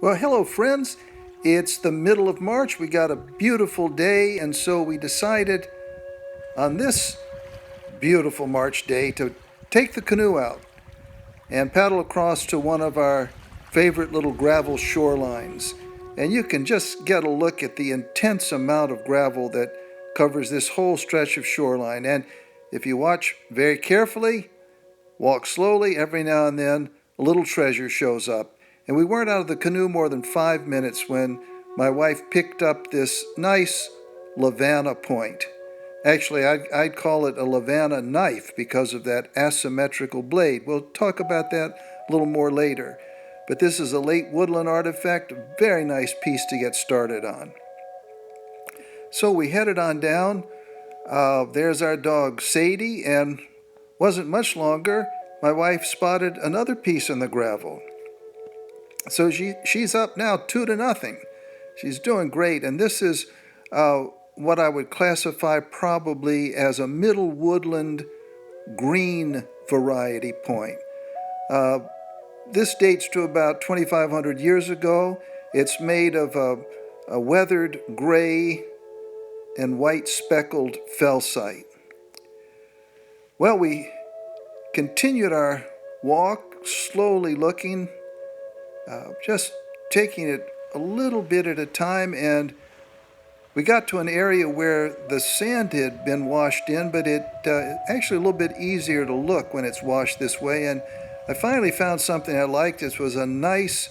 Well, hello, friends. It's the middle of March. We got a beautiful day, and so we decided on this beautiful March day to take the canoe out and paddle across to one of our favorite little gravel shorelines. And you can just get a look at the intense amount of gravel that covers this whole stretch of shoreline. And if you watch very carefully, walk slowly, every now and then a little treasure shows up. And we weren't out of the canoe more than 5 minutes when my wife picked up this nice Lavana point. Actually, I'd call it a Lavana knife because of that asymmetrical blade. We'll talk about that a little more later. But this is a late woodland artifact, a very nice piece to get started on. So we headed on down. There's our dog Sadie, and wasn't much longer, my wife spotted another piece in the gravel. So she's up now 2-0. She's doing great, and this is what I would classify probably as a middle woodland green variety point. This dates to about 2,500 years ago. It's made of a weathered gray and white speckled felsite. Well, we continued our walk, slowly looking, just taking it a little bit at a time, and we got to an area where the sand had been washed in, but it actually a little bit easier to look when it's washed this way. And I finally found something I liked. This was a nice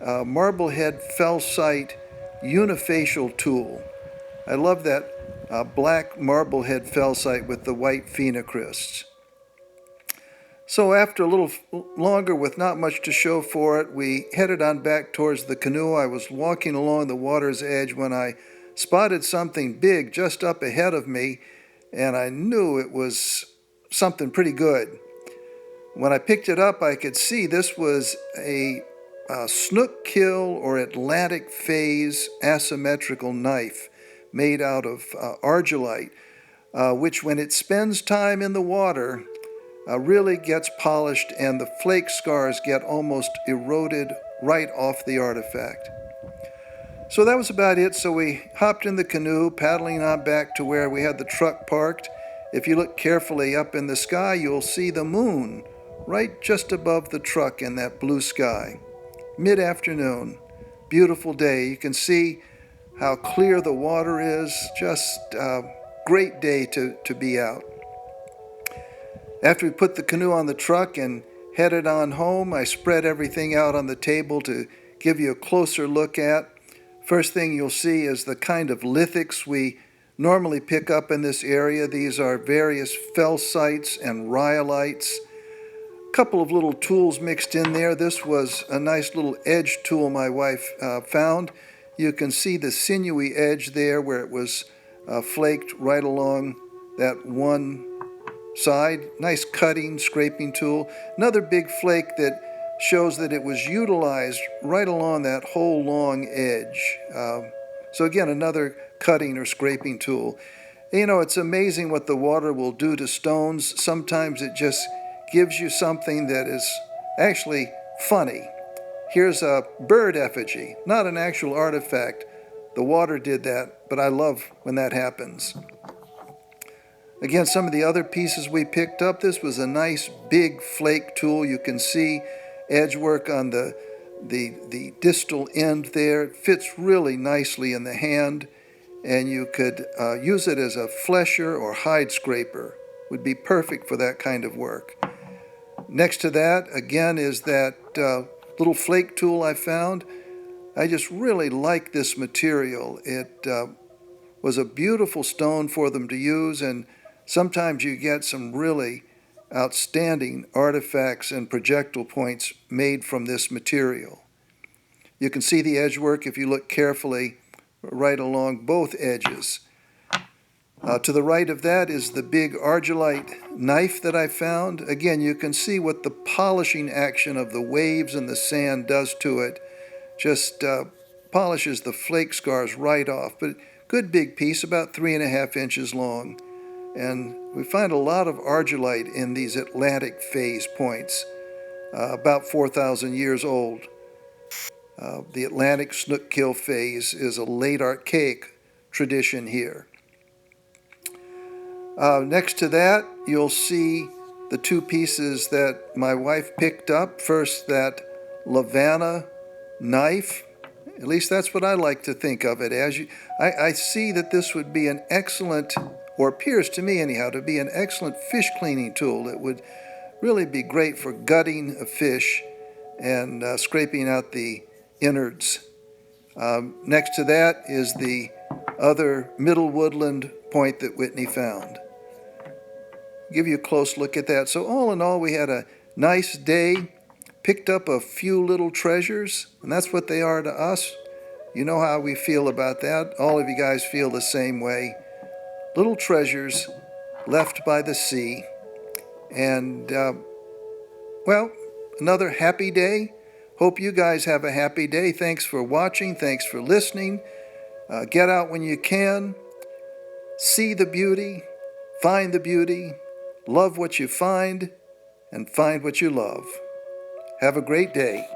marblehead felsite unifacial tool. I love that black marblehead felsite with the white phenocrysts. So after a little longer with not much to show for it, we headed on back towards the canoe. I was walking along the water's edge when I spotted something big just up ahead of me, and I knew it was something pretty good. When I picked it up, I could see this was a snook kill or Atlantic phase asymmetrical knife made out of argillite, which when it spends time in the water, really gets polished, and the flake scars get almost eroded right off the artifact. So that was about it. So we hopped in the canoe, paddling on back to where we had the truck parked. If you look carefully up in the sky, you'll see the moon right just above the truck in that blue sky. Mid-afternoon, beautiful day. You can see how clear the water is. Just a great day to be out. After we put the canoe on the truck and headed on home, I spread everything out on the table to give you a closer look at. First thing you'll see is the kind of lithics we normally pick up in this area. These are various felsites and rhyolites. A couple of little tools mixed in there. This was a nice little edge tool my wife found. You can see the sinewy edge there where it was flaked right along that one side. Nice cutting, scraping tool. Another big flake that shows that it was utilized right along that whole long edge. So again, another cutting or scraping tool. You know, it's amazing what the water will do to stones. Sometimes it just gives you something that is actually funny. Here's a bird effigy, not an actual artifact. The water did that, but I love when that happens. Again, some of the other pieces we picked up, this was a nice big flake tool. You can see edge work on the distal end there. It fits really nicely in the hand, and you could use it as a flesher or hide scraper. Would be perfect for that kind of work. Next to that, again, is that little flake tool I found. I just really like this material. It was a beautiful stone for them to use, and sometimes you get some really outstanding artifacts and projectile points made from this material. You can see the edge work if you look carefully right along both edges. To the right of that is the big argillite knife that I found. Again, you can see what the polishing action of the waves and the sand does to it. Just polishes the flake scars right off. But good big piece, about 3.5 inches long. And we find a lot of argillite in these Atlantic phase points, about 4,000 years old. The Atlantic snook-kill phase is a late archaic tradition here. Next to that, you'll see the two pieces that my wife picked up. First, that Lavana knife. At least that's what I like to think of it as. I see that this would be an excellent, or appears to me anyhow, to be an excellent fish cleaning tool. It would really be great for gutting a fish and scraping out the innards. Next to that is the other middle woodland point that Whitney found. Give you a close look at that. So all in all, we had a nice day, picked up a few little treasures, and that's what they are to us. You know how we feel about that. All of you guys feel the same way. Little treasures left by the sea. And, well, another happy day. Hope you guys have a happy day. Thanks for watching. Thanks for listening. Get out when you can. See the beauty. Find the beauty. Love what you find. And find what you love. Have a great day.